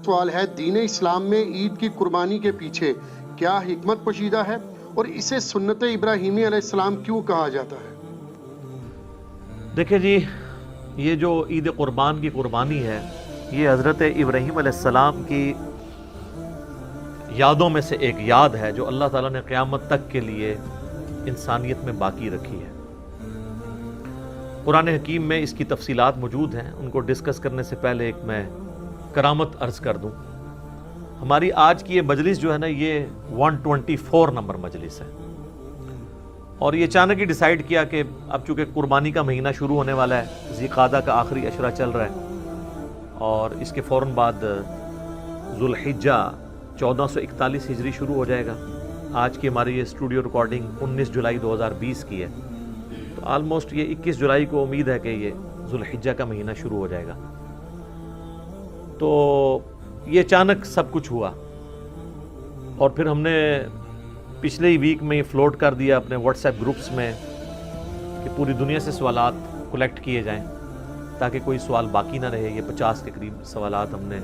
سوال ہے، دین اسلام میں عید کی قربانی کے پیچھے کیا حکمت پوشیدہ ہے اور اسے سنت ابراہیمی علیہ السلام کیوں کہا جاتا ہے؟ دیکھیں جی، یہ جو عید قربان کی قربانی ہے، یہ حضرت ابراہیم علیہ السلام کی یادوں میں سے ایک یاد ہے جو اللہ تعالیٰ نے قیامت تک کے لیے انسانیت میں باقی رکھی ہے۔ قرآن حکیم میں اس کی تفصیلات موجود ہیں، ان کو ڈسکس کرنے سے پہلے ایک میں کرامت عرض کر دوں۔ ہماری آج کی یہ مجلس جو ہے نا، یہ 124 نمبر مجلس ہے، اور یہ اچانک ہی ڈیسائیڈ کیا کہ اب چونکہ قربانی کا مہینہ شروع ہونے والا ہے، ذی قعدہ کا آخری عشرہ چل رہا ہے، اور اس کے فوراً بعد ذو الحجہ 1441 ہجری شروع ہو جائے گا۔ آج کی ہماری یہ اسٹوڈیو ریکارڈنگ 19 جولائی 2020 کی ہے، تو آلموسٹ یہ 21 جولائی کو امید ہے کہ یہ ذو الحجہ کا مہینہ شروع ہو جائے گا۔ تو یہ اچانک سب کچھ ہوا، اور پھر ہم نے پچھلے ہی ویک میں یہ فلوٹ کر دیا اپنے واٹس ایپ گروپس میں کہ پوری دنیا سے سوالات کلیکٹ کیے جائیں تاکہ کوئی سوال باقی نہ رہے۔ یہ 50 کے قریب سوالات ہم نے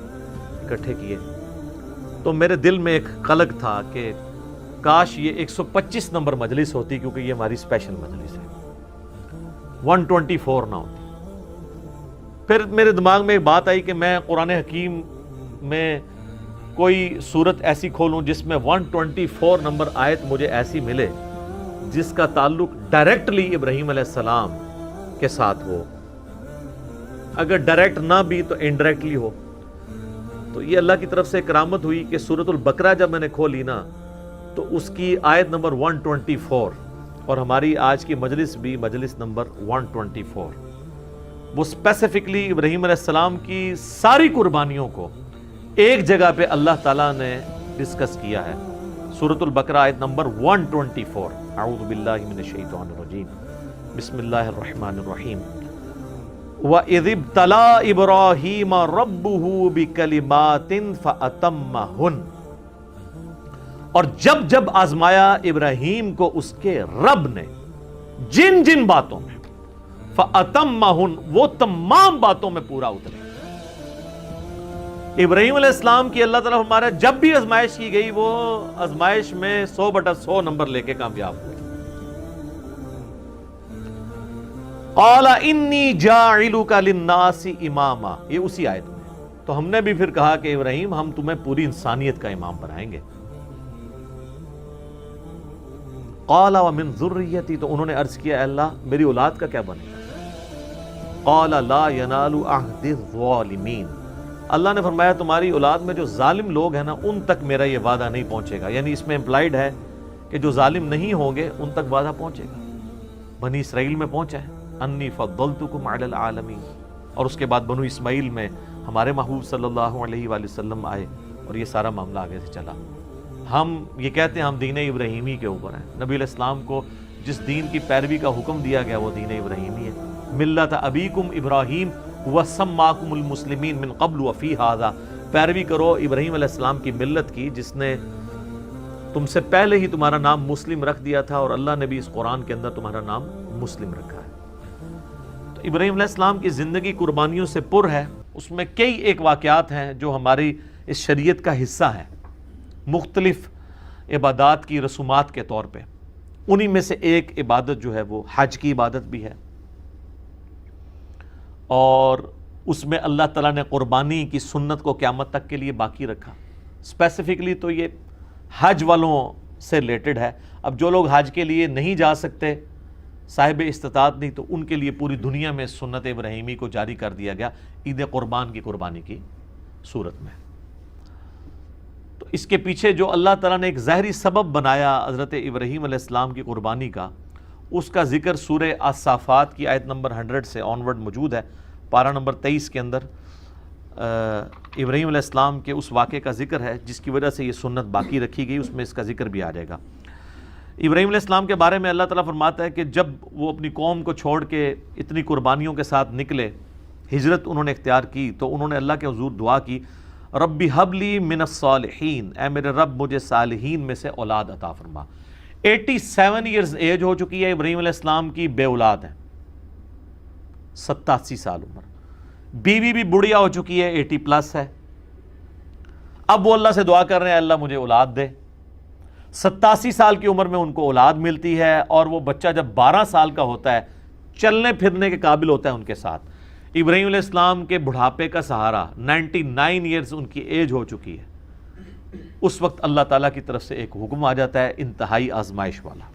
اکٹھے کیے، تو میرے دل میں ایک قلق تھا کہ کاش یہ 125 نمبر مجلس ہوتی، کیونکہ یہ ہماری اسپیشل مجلس ہے، 124 نہ ہوتی۔ پھر میرے دماغ میں ایک بات آئی کہ میں قرآن حکیم میں کوئی صورت ایسی کھولوں جس میں 124 نمبر آیت مجھے ایسی ملے جس کا تعلق ڈائریکٹلی ابراہیم علیہ السلام کے ساتھ ہو، اگر ڈائریکٹ نہ بھی تو انڈائریکٹلی ہو۔ تو یہ اللہ کی طرف سے کرامت ہوئی کہ سورۃ البقرہ جب میں نے کھولی نا، تو اس کی آیت نمبر 124، اور ہماری آج کی مجلس بھی مجلس نمبر 124، وہ اسپیسیفکلی ابراہیم علیہ السلام کی ساری قربانیوں کو ایک جگہ پہ اللہ تعالیٰ نے ڈسکس کیا ہے۔ سورۃ البقرہ آیت نمبر 124، اعوذ باللہ من الشیطان الرجیم، بسم اللہ الرحمن الرحیم، وَإِذِ ابْتَلَىٰ إِبْرَاهِيمَ رَبُّهُ بِكَلِمَاتٍ فَأَتَمَّهُنَّ، اور جب جب آزمایا ابراہیم کو اس کے رب نے جن جن باتوں میں، فَأَتَمَّهُنَّ، وہ تمام باتوں میں پورا اترے۔ ابراہیم علیہ السلام کی اللہ تعالیٰ ہمارا جب بھی آزمائش کی گئی، وہ آزمائش میں 100/100 نمبر لے کے کامیاب ہوئے۔ قَالَ إِنِّي جَاعِلُكَ لِلنَّاسِ إِمَامًا، یہ اسی آیت میں۔ تو ہم نے بھی پھر کہا کہ ابراہیم، ہم تمہیں پوری انسانیت کا امام بنائیں گے۔ قَالَ وَمِن ذُرِّيَّتِي، تو انہوں نے عرض کیا، اے اللہ میری اولاد کا کیا بنے گا؟ قَالَ لَا يَنَالُ عَهْدِ الظَّالِمِينَ، اللہ نے فرمایا تمہاری اولاد میں جو ظالم لوگ ہیں نا، ان تک میرا یہ وعدہ نہیں پہنچے گا۔ یعنی اس میں امپلائیڈ ہے کہ جو ظالم نہیں ہوں گے ان تک وعدہ پہنچے گا۔ بنی اسرائیل میں پہنچا ہے، انی فضلتکم علی العالمین، اور اس کے بعد بنو اسماعیل میں ہمارے محبوب صلی اللہ علیہ وآلہ وسلم آئے، اور یہ سارا معاملہ آگے سے چلا۔ ہم یہ کہتے ہیں ہم دین ابراہیمی کے اوپر ہیں۔ نبی علیہ السلام کو جس دین کی پیروی کا حکم دیا گیا وہ دین ابراہیمی ہے۔ ملت ابیکم ابراہیم وسماکم المسلمین من قبل وفی ھذا، پیروی کرو ابراہیم علیہ السلام کی ملت کی جس نے تم سے پہلے ہی تمہارا نام مسلم رکھ دیا تھا، اور اللہ نے بھی اس قرآن کے اندر تمہارا نام مسلم رکھا ہے۔ تو ابراہیم علیہ السلام کی زندگی قربانیوں سے پر ہے، اس میں کئی ایک واقعات ہیں جو ہماری اس شریعت کا حصہ ہیں، مختلف عبادات کی رسومات کے طور پہ۔ انہی میں سے ایک عبادت جو ہے وہ حج کی عبادت بھی ہے، اور اس میں اللہ تعالیٰ نے قربانی کی سنت کو قیامت تک کے لیے باقی رکھا۔ اسپیسیفکلی تو یہ حج والوں سے ریلیٹڈ ہے۔ اب جو لوگ حج کے لیے نہیں جا سکتے، صاحب استطاعت نہیں، تو ان کے لیے پوری دنیا میں سنت ابراہیمی کو جاری کر دیا گیا عید قربان کی قربانی کی صورت میں۔ تو اس کے پیچھے جو اللہ تعالیٰ نے ایک ظاہری سبب بنایا حضرت ابراہیم علیہ السلام کی قربانی کا، اس کا ذکر سورہ الصافات کی آیت نمبر 100 سے آنورڈ موجود ہے۔ پارہ نمبر 23 کے اندر ابراہیم علیہ السلام کے اس واقعے کا ذکر ہے جس کی وجہ سے یہ سنت باقی رکھی گئی، اس میں اس کا ذکر بھی آ جائے گا۔ ابراہیم علیہ السلام کے بارے میں اللہ تعالیٰ فرماتا ہے کہ جب وہ اپنی قوم کو چھوڑ کے اتنی قربانیوں کے ساتھ نکلے، ہجرت انہوں نے اختیار کی، تو انہوں نے اللہ کے حضور دعا کی، ربی حب لی من الصالحین، اے میرے رب مجھے صالحین میں سے اولاد عطا فرما۔ 87 ایئرز ایج ہو چکی ہے ابراہیم علیہ السلام کی، بے اولاد ہیں، 87 سال عمر، بیوی بھی بڑھیا ہو چکی ہے، 80 پلس ہے، اب وہ اللہ سے دعا کر رہے ہیں اللہ مجھے اولاد دے. 87 سال کی عمر میں ان کو اولاد ملتی ہے اور وہ بچہ جب 12 سال کا ہوتا ہے چلنے پھرنے کے قابل ہوتا ہے ان کے ساتھ. ابراہیم علیہ السلام کے بڑھاپے کا سہارا 99 ایئرز ان کی ایج ہو چکی ہے. اس وقت اللہ تعالیٰ کی طرف سے ایک حکم آ جاتا ہے انتہائی آزمائش والا.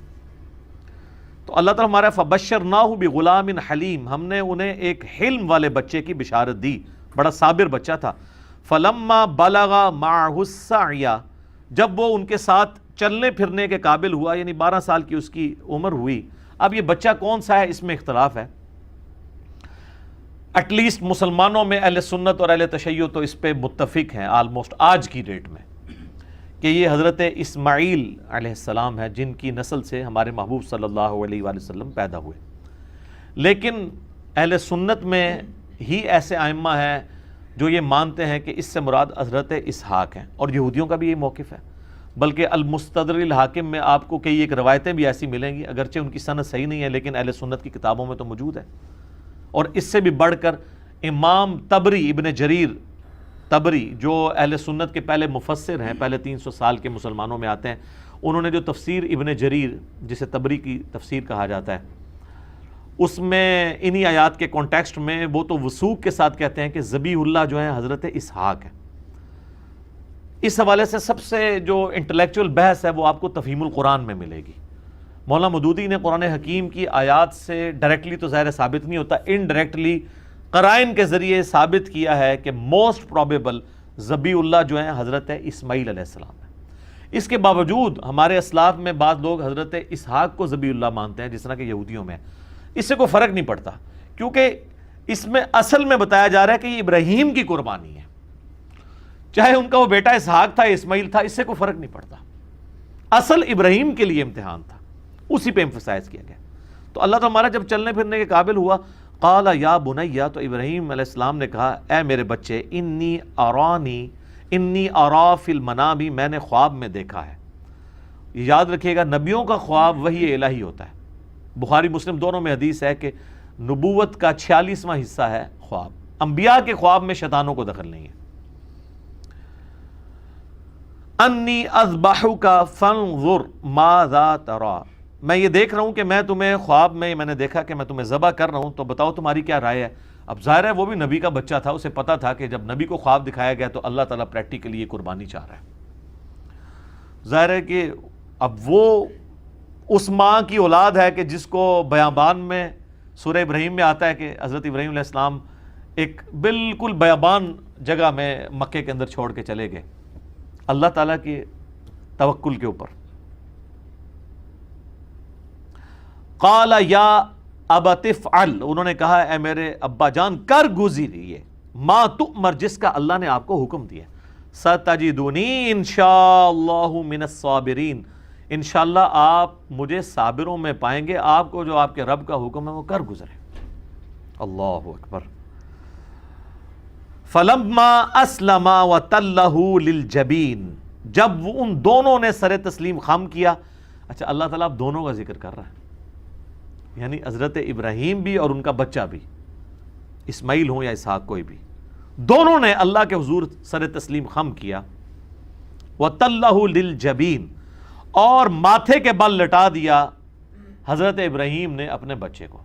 تو اللہ تعالیٰ ہمارا فبشرناہ بغلام حلیم، ہم نے انہیں ایک حلم والے بچے کی بشارت دی، بڑا صابر بچہ تھا. فلما بلغ معہ السعی، جب وہ ان کے ساتھ چلنے پھرنے کے قابل ہوا، یعنی 12 سال کی اس کی عمر ہوئی. اب یہ بچہ کون سا ہے اس میں اختلاف ہے. ایٹ لیسٹ مسلمانوں میں اہل سنت اور اہل تشیع تو اس پہ متفق ہیں آلموسٹ آج کی ڈیٹ میں کہ یہ حضرت اسماعیل علیہ السلام ہے جن کی نسل سے ہمارے محبوب صلی اللہ علیہ وآلہ وسلم پیدا ہوئے. لیکن اہل سنت میں ہی ایسے ائمہ ہیں جو یہ مانتے ہیں کہ اس سے مراد حضرت اسحاق ہیں، اور یہودیوں کا بھی یہی موقف ہے. بلکہ المستدرک الحاکم میں آپ کو کئی ایک روایتیں بھی ایسی ملیں گی، اگرچہ ان کی سند صحیح نہیں ہے لیکن اہل سنت کی کتابوں میں تو موجود ہے. اور اس سے بھی بڑھ کر امام طبری، ابن جریر طبری جو اہل سنت کے پہلے مفسر ہیں، پہلے 300 سال کے مسلمانوں میں آتے ہیں، انہوں نے جو تفسیر ابن جریر جسے طبری کی تفسیر کہا جاتا ہے اس میں انہی آیات کے کانٹیکسٹ میں وہ تو وثوق کے ساتھ کہتے ہیں کہ ذبیح اللہ جو ہیں حضرت اسحاق ہیں. اس حوالے سے سب سے جو انٹلیکچول بحث ہے وہ آپ کو تفہیم القرآن میں ملے گی. مولانا مودودی نے قرآن حکیم کی آیات سے ڈائریکٹلی تو ظاہر ثابت نہیں ہوتا، انڈائریکٹلی قرائن کے ذریعے ثابت کیا ہے کہ موسٹ پروبیبل ذبیح اللہ جو ہیں حضرت اسماعیل علیہ السلام ہیں. اس کے باوجود ہمارے اسلاف میں بعض لوگ حضرت اسحاق کو ذبیح اللہ مانتے ہیں، جس طرح کہ یہودیوں میں. اس سے کوئی فرق نہیں پڑتا کیونکہ اس میں اصل میں بتایا جا رہا ہے کہ یہ ابراہیم کی قربانی ہے، چاہے ان کا وہ بیٹا اسحاق تھا اسماعیل تھا، اس سے کوئی فرق نہیں پڑتا. اصل ابراہیم کے لیے امتحان تھا، اسی پہ ایمفسائز کیا گیا. تو اللہ تعالیٰ ہمارا جب چلنے پھرنے کے قابل ہوا، قال یا بنیا، تو ابراہیم علیہ السلام نے کہا اے میرے بچے، انی ارا فی المنام، میں نے خواب میں دیکھا ہے. یاد رکھیے گا نبیوں کا خواب وحی الہی ہوتا ہے. بخاری مسلم دونوں میں حدیث ہے کہ نبوت کا 46واں حصہ ہے خواب. انبیاء کے خواب میں شیطانوں کو دخل نہیں ہے. انی اذبحک فانظر ماذا تری، میں یہ دیکھ رہا ہوں کہ میں تمہیں خواب میں نے دیکھا کہ میں تمہیں ذبح کر رہا ہوں، تو بتاؤ تمہاری کیا رائے ہے. اب ظاہر ہے وہ بھی نبی کا بچہ تھا، اسے پتا تھا کہ جب نبی کو خواب دکھایا گیا تو اللہ تعالیٰ پریکٹیکلی یہ قربانی چاہ رہا ہے. ظاہر ہے کہ اب وہ اس ماں کی اولاد ہے کہ جس کو بیابان میں سورہ ابراہیم میں آتا ہے کہ حضرت ابراہیم علیہ السلام ایک بالکل بیابان جگہ میں مکے کے اندر چھوڑ کے چلے گئے اللہ تعالیٰ کے توکل کے اوپر. قال یا ابت افعل، انہوں نے کہا اے میرے ابا جان کر گزریے، ما تؤمر، جس کا اللہ نے آپ کو حکم دیا. ستجدونی انشاءاللہ من الصابرین، انشاءاللہ آپ مجھے صابروں میں پائیں گے. آپ کو جو آپ کے رب کا حکم ہے وہ کر گزرے. اللہ اکبر. فلما اسلما وتلہ للجبین، جب وہ ان دونوں نے سر تسلیم خم کیا. اچھا اللہ تعالیٰ اب دونوں کا ذکر کر رہا ہے، یعنی حضرت ابراہیم بھی اور ان کا بچہ بھی، اسماعیل ہوں یا اسحاق کوئی بھی، دونوں نے اللہ کے حضور سر تسلیم خم کیا. وتلہ للجبین، اور ماتھے کے بل لٹا دیا حضرت ابراہیم نے اپنے بچے کو.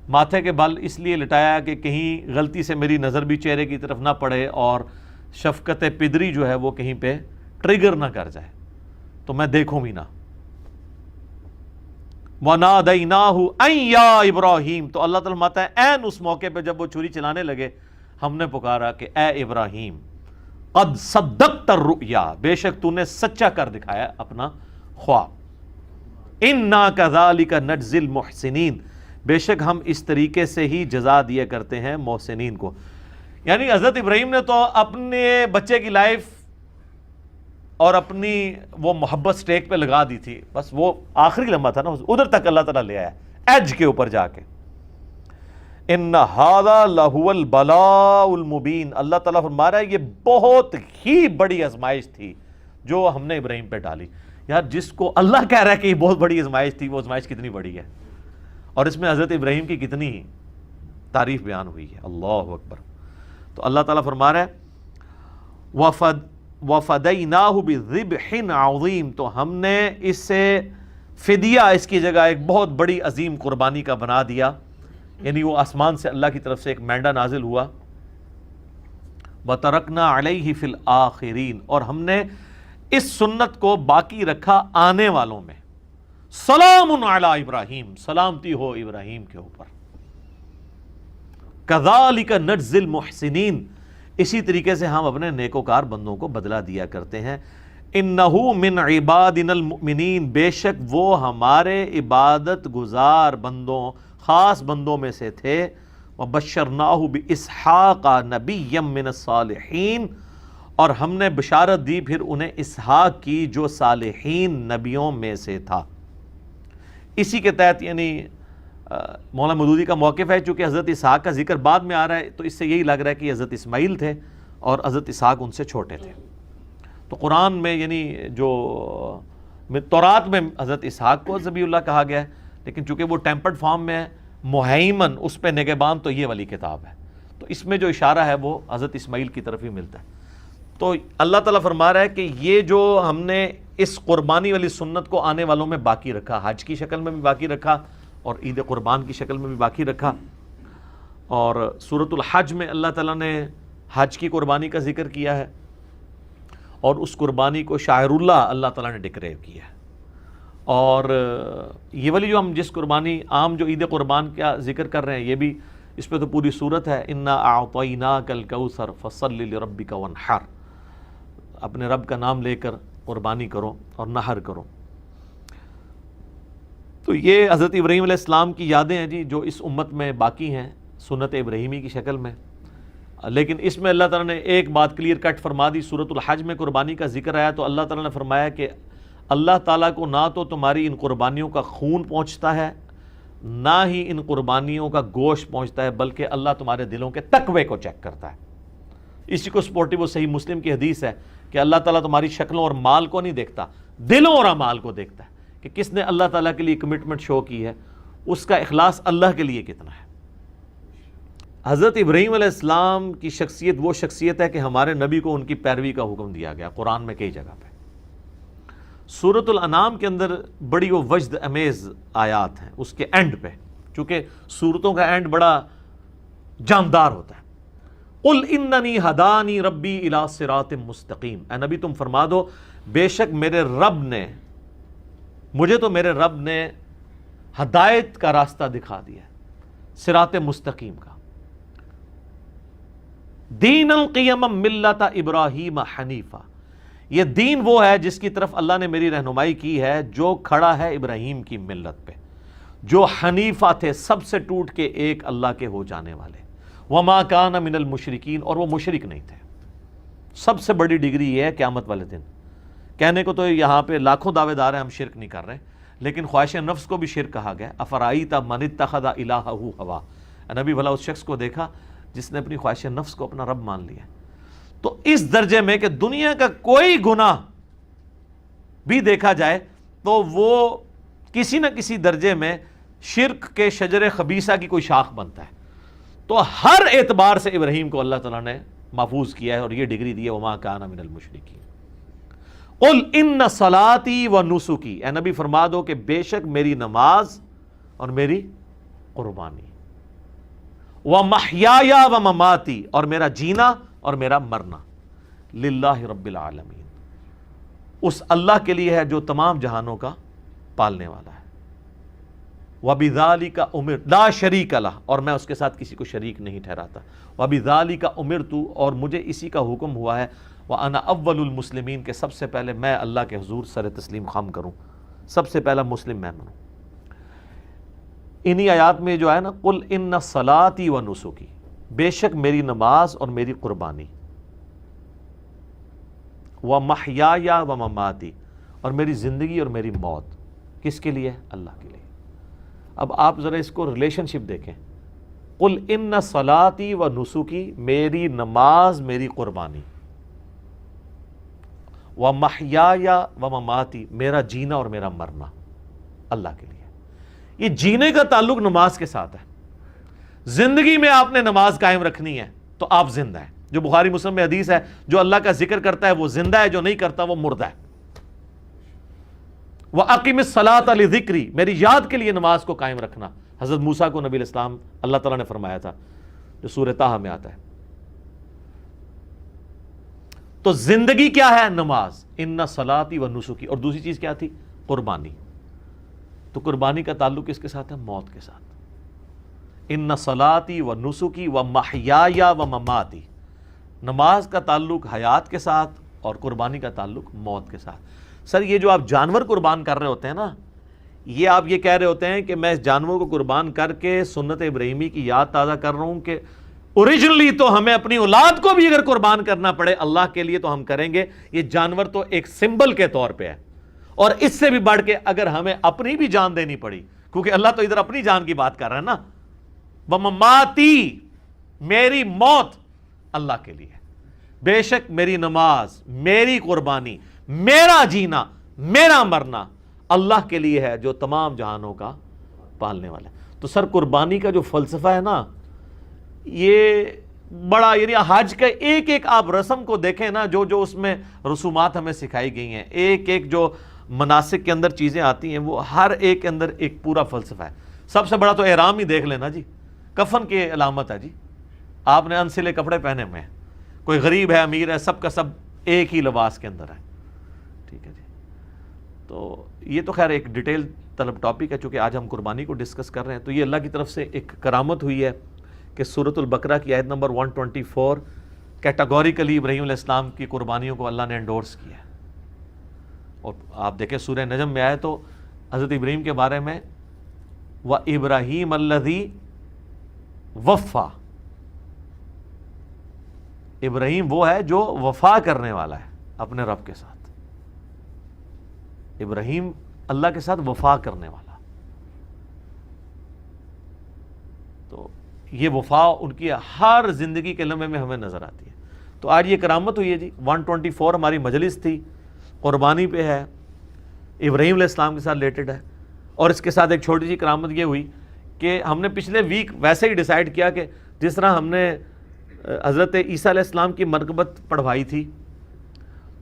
ماتھے کے بل اس لیے لٹایا کہ کہیں غلطی سے میری نظر بھی چہرے کی طرف نہ پڑے اور شفقت پدری جو ہے وہ کہیں پہ ٹریگر نہ کر جائے، تو میں دیکھوں بھی نہ. وَنَادَيْنَاهُ أَن يَا إِبْرَاهِيمُ، تو اللہ تعالیٰ فرماتا ہے عین اس موقع پہ جب وہ چھری چلانے لگے ہم نے پکارا کہ اے ابراہیم قد صدقت الرؤیا، بے شک تو نے سچا کر دکھایا اپنا خواب. اِنَّا كَذَلِكَ نَجْزِي الْمُحْسِنِينَ، بے شک ہم اس طریقے سے ہی جزا دیا کرتے ہیں محسنین کو. یعنی حضرت ابراہیم نے تو اپنے بچے کی لائف اور اپنی وہ محبت سٹیک پہ لگا دی تھی، بس وہ آخری لمحہ تھا نا، ادھر تک اللہ تعالیٰ لے آیا ایج کے اوپر جا کے. ان ھذا لہو البلاء المبین، اللہ تعالیٰ فرما رہا ہے یہ بہت ہی بڑی آزمائش تھی جو ہم نے ابراہیم پہ ڈالی. یار جس کو اللہ کہہ رہا ہے کہ یہ بہت بڑی آزمائش تھی، وہ آزمائش کتنی بڑی ہے، اور اس میں حضرت ابراہیم کی کتنی تعریف بیان ہوئی ہے. اللہ اکبر. تو اللہ تعالیٰ فرما رہا ہے وَفَدَيْنَاهُ بِذِبْحٍ عَظِيمٍ، تو ہم نے اس سے فدیہ، اس کی جگہ ایک بہت بڑی عظیم قربانی کا بنا دیا، یعنی وہ آسمان سے اللہ کی طرف سے ایک مینڈا نازل ہوا۔ وَتَرَكْنَا عَلَيْهِ فِي الْآخِرِينَ، اور ہم نے اس سنت کو باقی رکھا آنے والوں میں۔ سلام علی ابراہیم، سلامتی ہو ابراہیم کے اوپر۔ کذالک نجزی المحسنین، اسی طریقے سے ہم اپنے نیکوکار بندوں کو بدلہ دیا کرتے ہیں۔ انہ من عبادنا المؤمنین، بے شک وہ ہمارے عبادت گزار بندوں، خاص بندوں میں سے تھے۔ وبشرناہ باسحاق نبیا من الصالحین، اور ہم نے بشارت دی پھر انہیں اسحاق کی جو صالحین نبیوں میں سے تھا۔ اسی کے تحت یعنی مولانا مودودی کا موقف ہے، چونکہ حضرت اسحاق کا ذکر بعد میں آ رہا ہے تو اس سے یہی لگ رہا ہے کہ حضرت اسماعیل تھے اور حضرت اسحاق ان سے چھوٹے تھے۔ تو قرآن میں یعنی جو تورات میں حضرت اسحاق کو ذبیح اللہ کہا گیا ہے، لیکن چونکہ وہ ٹیمپرڈ فارم میں ہے، مہیمن اس پہ نگہبان تو یہ والی کتاب ہے، تو اس میں جو اشارہ ہے وہ حضرت اسماعیل کی طرف ہی ملتا ہے۔ تو اللہ تعالیٰ فرما رہا ہے کہ یہ جو ہم نے اس قربانی والی سنت کو آنے والوں میں باقی رکھا، حج کی شکل میں بھی باقی رکھا اور عید قربان کی شکل میں بھی باقی رکھا۔ اور سورۃ الحج میں اللہ تعالیٰ نے حج کی قربانی کا ذکر کیا ہے، اور اس قربانی کو شاعر اللہ تعالیٰ نے ڈکلیئر کیا ہے۔ اور یہ والی جو ہم جس قربانی عام جو عید قربان کا ذکر کر رہے ہیں، یہ بھی اس پہ تو پوری صورت ہے، انا اعطیناک الکوثر فصل لربک وانحر، اپنے رب کا نام لے کر قربانی کرو اور نحر کرو۔ تو یہ حضرت ابراہیم علیہ السلام کی یادیں ہیں جی، جو اس امت میں باقی ہیں سنت ابراہیمی کی شکل میں۔ لیکن اس میں اللہ تعالیٰ نے ایک بات کلیئر کٹ فرما دی، سورۃ الحج میں قربانی کا ذکر آیا تو اللہ تعالیٰ نے فرمایا کہ اللہ تعالیٰ کو نہ تو تمہاری ان قربانیوں کا خون پہنچتا ہے، نہ ہی ان قربانیوں کا گوشت پہنچتا ہے، بلکہ اللہ تمہارے دلوں کے تقوی کو چیک کرتا ہے۔ اسی کو سپورٹیو وہ صحیح مسلم کی حدیث ہے کہ اللہ تعالیٰ تمہاری شکلوں اور مال کو نہیں دیکھتا، دلوں اور اعمال کو دیکھتا ہے، کہ کس نے اللہ تعالیٰ کے لیے کمٹمنٹ شو کی ہے، اس کا اخلاص اللہ کے لیے کتنا ہے۔ حضرت ابراہیم علیہ السلام کی شخصیت وہ شخصیت ہے کہ ہمارے نبی کو ان کی پیروی کا حکم دیا گیا قرآن میں کئی جگہ پہ۔ سورۃ الانعام کے اندر بڑی وہ وجد امیز آیات ہیں اس کے اینڈ پہ، چونکہ سورتوں کا اینڈ بڑا جاندار ہوتا ہے۔ قل اننی ہدانی ربی الی صراط مستقیم، اے نبی تم فرما دو بے شک مجھے تو میرے رب نے ہدایت کا راستہ دکھا دیا، صراط مستقیم کا۔ دین القیم ملت ابراہیم حنیفہ، یہ دین وہ ہے جس کی طرف اللہ نے میری رہنمائی کی ہے، جو کھڑا ہے ابراہیم کی ملت پہ، جو حنیفہ تھے، سب سے ٹوٹ کے ایک اللہ کے ہو جانے والے۔ وما کان من المشرکین، اور وہ مشرک نہیں تھے۔ سب سے بڑی ڈگری یہ ہے قیامت والے دن، کہنے کو تو یہاں پہ لاکھوں دعوے دار ہیں ہم شرک نہیں کر رہے، لیکن خواہش نفس کو بھی شرک کہا گیا۔ افرائیت من اتخذ الہہ ہوا، نبی بھلا اس شخص کو دیکھا جس نے اپنی خواہش نفس کو اپنا رب مان لیا۔ تو اس درجے میں کہ دنیا کا کوئی گناہ بھی دیکھا جائے تو وہ کسی نہ کسی درجے میں شرک کے شجر خبیثہ کی کوئی شاخ بنتا ہے۔ تو ہر اعتبار سے ابراہیم کو اللہ تعالیٰ نے محفوظ کیا ہے اور یہ ڈگری دی ہے، وما کان من المشرکین۔ قل ان صلاتی و نسکی، اے نبی فرما دو کہ بے شک میری نماز اور میری قربانی، ومحیای و مماتی، اور میرا جینا اور میرا مرنا، للہ رب العالمین، اس اللہ کے لیے ہے جو تمام جہانوں کا پالنے والا ہے۔ وَبِذَالِكَ أُمِرْتُ لَا شَرِيكَ لَهُ، اور میں اس کے ساتھ کسی کو شریک نہیں ٹھہراتا۔ وَبِذَالِكَ أُمِرْتُ، اور مجھے اسی کا حکم ہوا ہے، وَأَنَا أَوَّلُ الْمُسْلِمِينَ، کہ سب سے پہلے میں اللہ کے حضور سر تسلیم خم کروں، سب سے پہلا مسلم میں بنوں۔ انہی آیات میں جو ہے نا، قُلْ إِنَّ صَلَاتِي وَنُسُكِي، بے شک میری نماز اور میری قربانی، وَمَحْيَايَ وَمَمَاتِي، اور میری زندگی اور میری موت کس کے لیے؟ اللہ کے لیے۔ اب آپ ذرا اس کو ریلیشن شپ دیکھیں، قُلْ إِنَّ صَلَاتِي وَنُسُكِي، میری نماز میری قربانی، وَمَحْيَايَ وَمَمَاتِي، میرا جینا اور میرا مرنا اللہ کے لیے۔ یہ جینے کا تعلق نماز کے ساتھ ہے۔ زندگی میں آپ نے نماز قائم رکھنی ہے تو آپ زندہ ہیں، جو بخاری مسلم میں حدیث ہے، جو اللہ کا ذکر کرتا ہے وہ زندہ ہے، جو نہیں کرتا وہ مردہ ہے۔ وَأَقِمِ الصَّلَاةَ لِذِكْرِي، میری یاد کے لیے نماز کو قائم رکھنا۔ حضرت موسیٰ کو نبی علیہ السلام اللہ تعالیٰ نے فرمایا تھا، جو سورہ طٰہٰ میں آتا ہے۔ تو زندگی کیا ہے؟ نماز۔ اِنَّ صَلَاتِي وَنُسُكِي، اور دوسری چیز کیا تھی؟ قربانی۔ تو قربانی کا تعلق کس کے ساتھ ہے؟ موت کے ساتھ۔ اِنَّ صَلَاتِي وَنُسُكِي وَمَحْيَايَ وَمَمَاتِي، نماز کا تعلق حیات کے ساتھ اور قربانی کا تعلق موت کے ساتھ۔ سر یہ جو آپ جانور قربان کر رہے ہوتے ہیں نا، یہ آپ یہ کہہ رہے ہوتے ہیں کہ میں اس جانور کو قربان کر کے سنت ابراہیمی کی یاد تازہ کر رہا ہوں کہ اوریجنلی تو ہمیں اپنی اولاد کو بھی اگر قربان کرنا پڑے اللہ کے لیے تو ہم کریں گے۔ یہ جانور تو ایک سمبل کے طور پہ ہے، اور اس سے بھی بڑھ کے اگر ہمیں اپنی بھی جان دینی پڑی، کیونکہ اللہ تو ادھر اپنی جان کی بات کر رہا ہے نا، وَمَمَاتِي، میری موت اللہ کے لیے، بے شک میری نماز، میری قربانی، میرا جینا، میرا مرنا اللہ کے لیے ہے جو تمام جہانوں کا پالنے والا ہے۔ تو سر قربانی کا جو فلسفہ ہے نا، یہ بڑا، یعنی حج کا ایک ایک آپ رسم کو دیکھیں نا، جو جو اس میں رسومات ہمیں سکھائی گئی ہیں، ایک ایک جو مناسک کے اندر چیزیں آتی ہیں، وہ ہر ایک کے اندر ایک پورا فلسفہ ہے۔ سب سے بڑا تو احرام ہی دیکھ لینا جی، کفن کی علامت ہے جی، آپ نے انسلے کپڑے پہنے ہوئے ہیں، کوئی غریب ہے امیر ہے، سب کا سب ایک ہی لباس کے اندر ہے، ٹھیک ہے جی۔ تو یہ تو خیر ایک ڈیٹیل طلب ٹاپک ہے، چونکہ آج ہم قربانی کو ڈسکس کر رہے ہیں۔ تو یہ اللہ کی طرف سے ایک کرامت ہوئی ہے کہ سورۃ البقرہ کی آیت نمبر 124 کیٹاگوریکلی ابراہیم علیہ السلام کی قربانیوں کو اللہ نے انڈورس کیا ہے۔ اور آپ دیکھیں سورہ نجم میں آئے تو حضرت ابراہیم کے بارے میں وَإِبْرَاهِيمَ الَّذِي وَفَّى، ابراہیم وہ ہے جو وفا کرنے والا ہے اپنے رب کے ساتھ۔ ابراہیم اللہ کے ساتھ وفا کرنے والا، تو یہ وفا ان کی ہر زندگی کے لمحے میں ہمیں نظر آتی ہے۔ تو آج یہ کرامت ہوئی ہے جی، 124 ہماری مجلس تھی، قربانی پہ ہے، ابراہیم علیہ السلام کے ساتھ ریلیٹڈ ہے۔ اور اس کے ساتھ ایک چھوٹی سی کرامت یہ ہوئی کہ ہم نے پچھلے ویک ویسے ہی ڈیسائیڈ کیا کہ جس طرح ہم نے حضرت عیسیٰ علیہ السلام کی منقبت پڑھوائی تھی،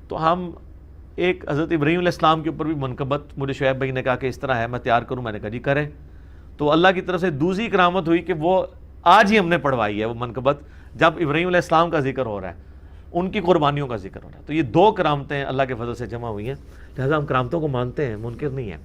تو ہم ایک حضرت ابراہیم علیہ السلام کے اوپر بھی منقبت، مجھے شعیب بھائی نے کہا کہ اس طرح ہے میں تیار کروں، میں نے کہا جی کریں۔ تو اللہ کی طرف سے دوسری کرامت ہوئی کہ وہ آج ہی ہم نے پڑھوائی ہے وہ منقبت، جب ابراہیم علیہ السلام کا ذکر ہو رہا ہے، ان کی قربانیوں کا ذکر ہو رہا ہے۔ تو یہ دو کرامتیں اللہ کے فضل سے جمع ہوئی ہیں، لہذا ہم کرامتوں کو مانتے ہیں، منکر نہیں ہیں۔